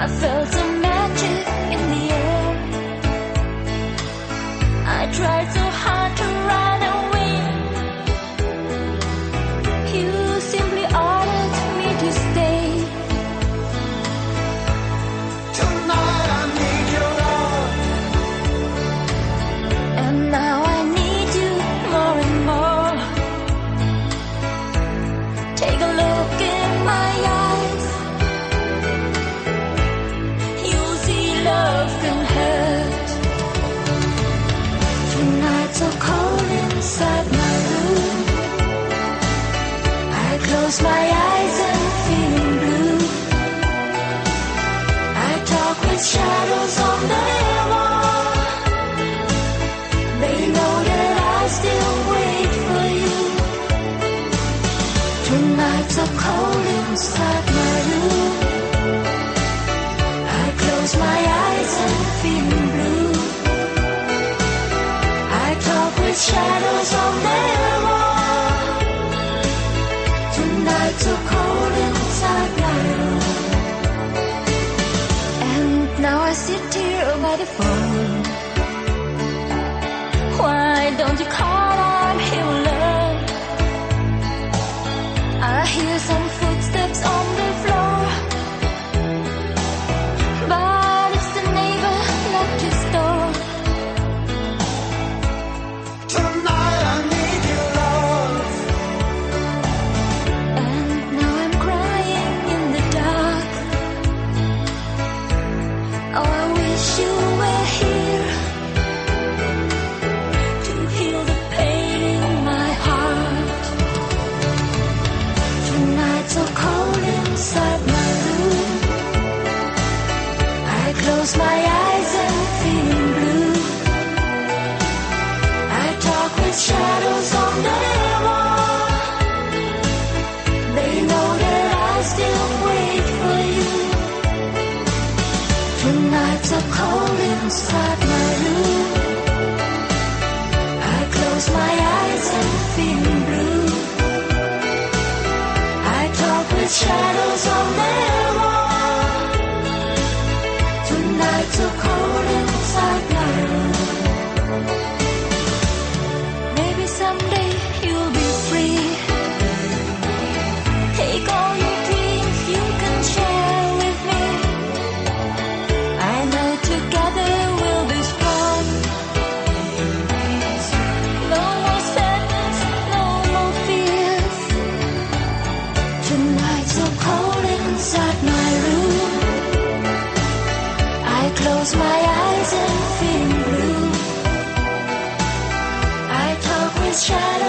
I felt a magic in the air. I tried so hard to run away. You simply ordered me to stay. Tonight I need your love, And now I need you more and more. Take a look in my eyes. You'll see love can hurt. Tonight's so cold inside my room. I close my eyes and feeling blue. I talk with shadows on the wall. They know that I still wait for you. Tonight's so cold inside my room. I close my eyes and feeling blue. I talk with shadows on their wall. Tonight's so cold inside my room. And now I sit here by the phone. Why don't you call? I'm here alone. I hear some footsteps on the floor, but it's the neighbor locked his door. tonight I need your love, And now I'm crying in the dark. Oh, I wish you were here to heal the pain in my heart. Tonight's so cold inside my room. I close my eyes and feeling blue. I talk with shadows on the wall. They know that I still wait for you. Tonight's so cold inside my room. I close my eyes and feeling blue. I talk with shadows on their wall. Tonight's so cold inside my room. Maybe someday you'll be free. Take all your dreams you can share with me. I know together we'll be strong. No more sadness, no more fears. Tonight's so cold inside my room. I close my eyes and feel blue. I talk with shadows.